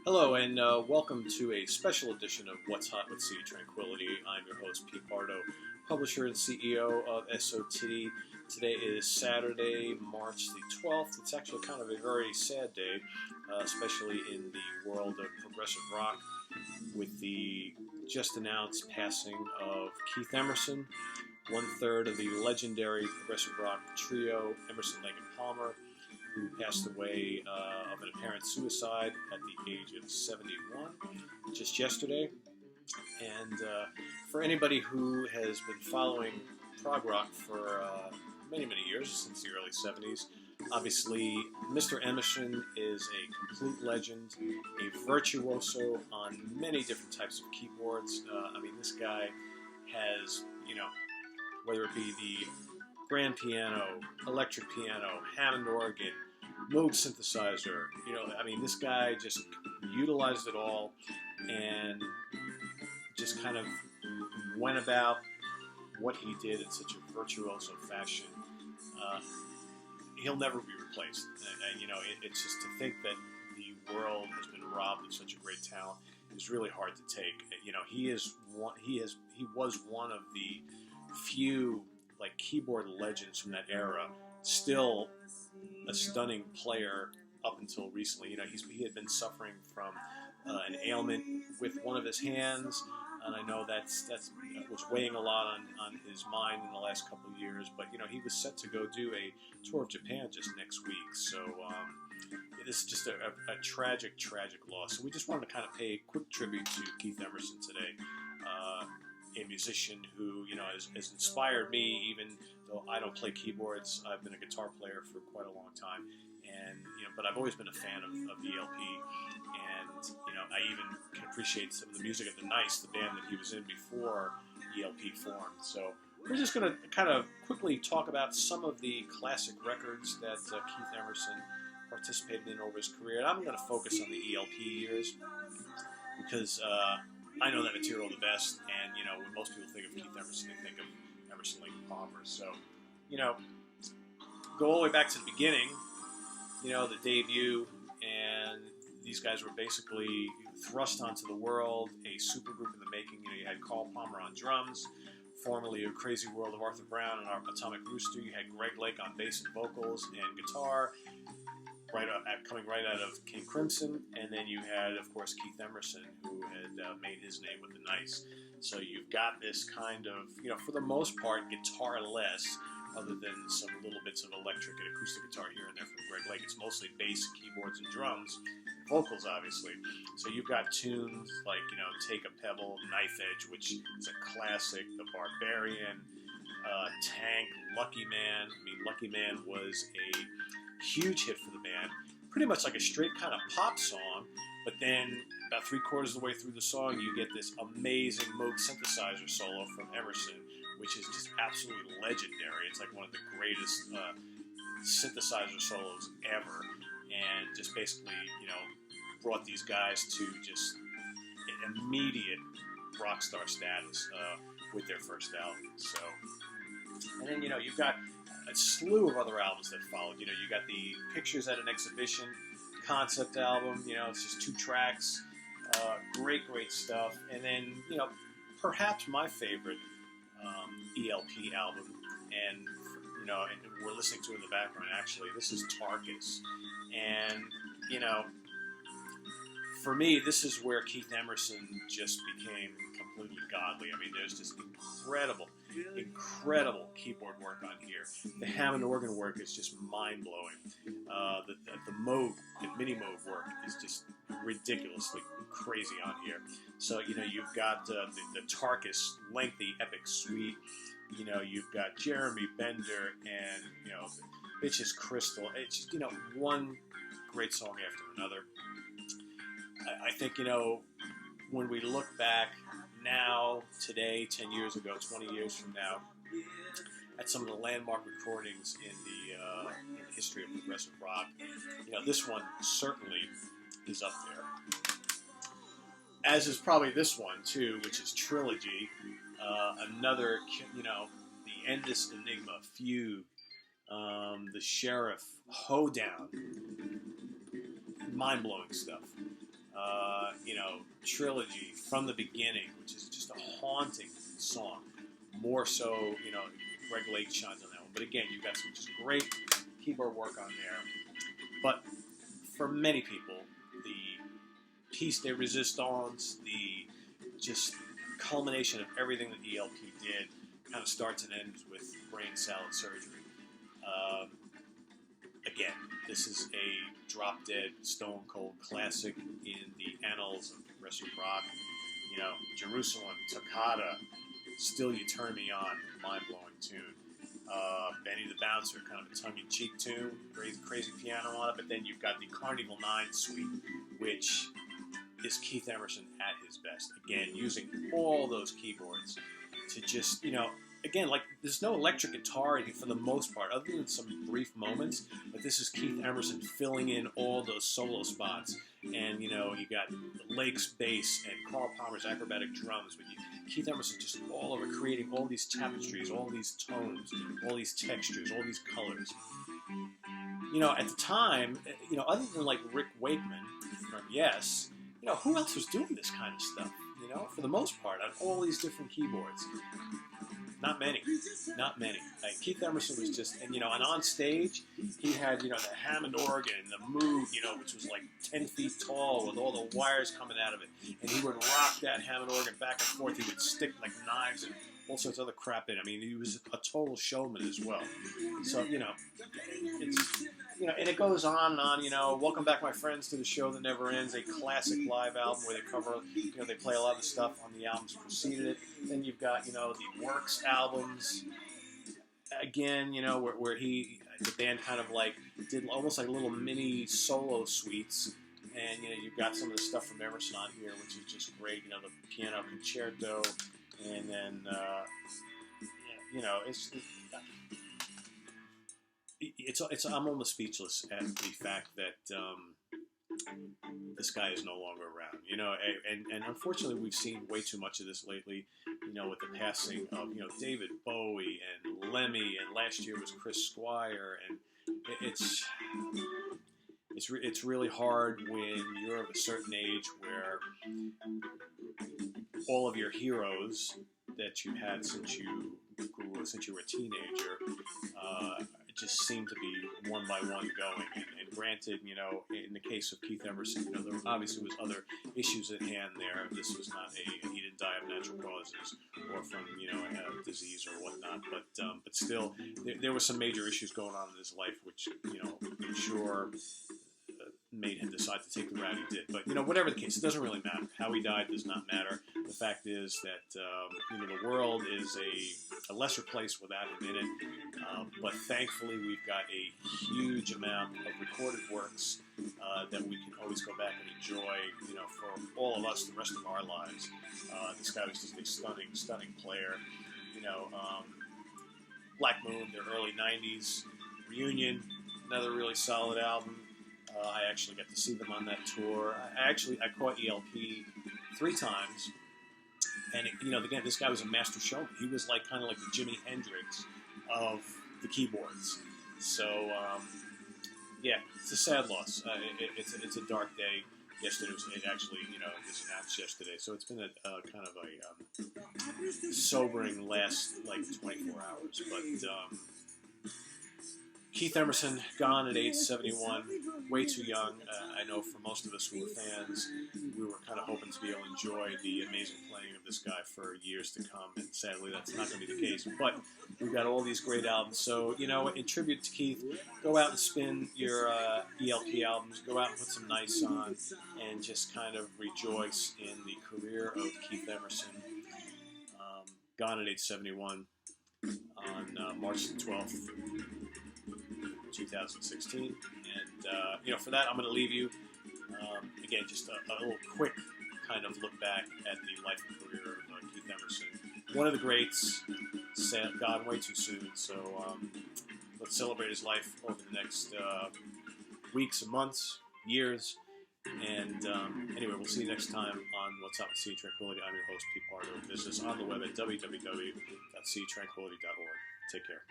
Hello, and welcome to a special edition of What's Hot with City Tranquility. I'm your host, Pete Pardo, publisher and CEO of SOT. Today is Saturday, March the 12th. It's actually kind of a very sad day, especially in the world of progressive rock, with the just announced passing of Keith Emerson, one-third of the legendary progressive rock trio, Emerson, Lake and Palmer, who passed away of an apparent suicide at the age of 71 just yesterday. And for anybody who has been following prog rock for many years, since the early 70s, obviously Mr. Emerson is a complete legend, a virtuoso on many different types of keyboards. This guy has, whether it be the grand piano, electric piano, Hammond organ, Moog synthesizer, this guy just utilized it all and just kind of went about what he did in such a virtuoso fashion. He'll never be replaced. It's just to think that the world has been robbed of such a great talent is really hard to take. He was one of the few keyboard legends from that era, still a stunning player up until recently. He had been suffering from an ailment with one of his hands, and I know that was weighing a lot on his mind in the last couple of years. But he was set to go do a tour of Japan just next week, so it is just a tragic loss. So we just wanted to kind of pay a quick tribute to Keith Emerson today. A musician who has inspired me, even though I don't play keyboards. I've been a guitar player for quite a long time, and but I've always been a fan of ELP, and I even can appreciate some of the music of the Nice, the band that he was in before ELP formed. So we're just going to kind of quickly talk about some of the classic records that Keith Emerson participated in over his career. And I'm going to focus on the ELP years because I know that material the best, and when most people think of Keith Emerson, they think of Emerson, Lake and Palmer. So, go all the way back to the beginning, the debut, and these guys were basically thrust onto the world, a supergroup in the making. You had Carl Palmer on drums, formerly of Crazy World of Arthur Brown and Atomic Rooster. You had Greg Lake on bass and vocals and guitar, coming right out of King Crimson, and then you had, of course, Keith Emerson, who had made his name with the Nice. So you've got this kind of, for the most part, guitar-less, other than some little bits of electric and acoustic guitar here and there from Greg Lake. It's mostly bass, keyboards, and drums, and vocals, obviously. So you've got tunes like, Take a Pebble, Knife Edge, which is a classic, The Barbarian, Tank, Lucky Man. Lucky Man was a huge hit for the band, pretty much like a straight kind of pop song, but then about 3/4 of the way through the song you get this amazing Moog synthesizer solo from Emerson, which is just absolutely legendary. It's like one of the greatest synthesizer solos ever, and just basically brought these guys to just an immediate rock star status with their first album. So, and then you've got a slew of other albums that followed. You got the Pictures at an Exhibition concept album. It's just 2 tracks, great stuff. And then perhaps my favorite ELP album, and and we're listening to it in the background. Actually, this is Tarkus, and for me, this is where Keith Emerson just became completely godly. There's just incredible keyboard work on here. The Hammond organ work is just mind-blowing. The Moog, the mini Moog work is just ridiculously crazy on here. So, you've got the Tarkus lengthy epic suite. You've got Jeremy Bender and, Bitches Crystal. It's just, one great song after another. I think, when we look back now, today, 10 years ago, 20 years from now, at some of the landmark recordings in the history of progressive rock, this one certainly is up there. As is probably this one, too, which is Trilogy, another, the Endless Enigma, Fugue, the Sheriff, Hoedown, mind-blowing stuff. Trilogy, From the Beginning, which is just a haunting song. More so, Greg Lake shines on that one. But again, you've got some just great keyboard work on there. But for many people, the piece de resistance, the just culmination of everything that ELP did, kind of starts and ends with Brain Salad Surgery. Again, this is a drop-dead, stone-cold classic in the annals of progressive rock. Jerusalem, Toccata, Still You Turn Me On, mind-blowing tune. Benny the Bouncer, kind of a tongue-in-cheek tune, crazy piano on it, but then you've got the Carnival 9 suite, which is Keith Emerson at his best. Again, using all those keyboards to just, again, like, there's no electric guitar for the most part, other than some brief moments, but this is Keith Emerson filling in all those solo spots. And, you got Lake's bass and Carl Palmer's acrobatic drums, but Keith Emerson just all over creating all these tapestries, all these tones, all these textures, all these colors. At the time, other than like Rick Wakeman from Yes, who else was doing this kind of stuff? For the most part, on all these different keyboards. Not many. Like Keith Emerson was just, and on stage, he had, the Hammond organ, the Moog, which was like 10 feet tall with all the wires coming out of it. And he would rock that Hammond organ back and forth. He would stick like knives and all sorts of other crap in. I mean, he was a total showman as well. So, it's, and it goes on and on, Welcome Back, My Friends, to the Show That Never Ends, a classic live album where they cover, they play a lot of the stuff on the albums preceded it. Then you've got, the Works albums, again, where the band kind of like did almost like little mini solo suites. And, you've got some of the stuff from Emerson on here, which is just great, the piano concerto, and then, I'm almost speechless at the fact that this guy is no longer around. And unfortunately, we've seen way too much of this lately. With the passing of David Bowie and Lemmy, and last year was Chris Squire, and it's really hard when you're of a certain age where all of your heroes that you had since you were a teenager just seem to be one by one going. And granted, in the case of Keith Emerson, there obviously was other issues at hand there. This was not he didn't die of natural causes or from a disease or whatnot. But still, there were some major issues going on in his life, which I'm sure made him decide to take the route he did. But, whatever the case, it doesn't really matter. How he died does not matter. The fact is that, the world is a lesser place without him in it. But thankfully, we've got a huge amount of recorded works that we can always go back and enjoy, for all of us the rest of our lives. This guy was just a stunning player. Black Moon, their early 90s. Reunion, another really solid album. I actually got to see them on that tour. I caught ELP 3 times, and again, this guy was a master showman. He was kind of like the Jimi Hendrix of the keyboards. So it's a sad loss. It's a dark day. Yesterday it actually was announced yesterday, so it's been a kind of a sobering last 24 hours, but. Keith Emerson, gone at age 71, way too young. I know for most of us who were fans, we were kind of hoping to be able to enjoy the amazing playing of this guy for years to come, and sadly that's not going to be the case. But we've got all these great albums, so, in tribute to Keith, go out and spin your ELP albums, go out and put some nice on, and just kind of rejoice in the career of Keith Emerson. Gone at age 71 on March the 12th. 2016, and for that I'm going to leave you again just a little quick kind of look back at the life and career of Keith Emerson, one of the greats, gone way too soon. So let's celebrate his life over the next weeks and months, years, and anyway, we'll see you next time on What's Up with C Tranquility. I'm your host, Pete Pardo. Visit us on the web at www.ctranquility.org. Take care.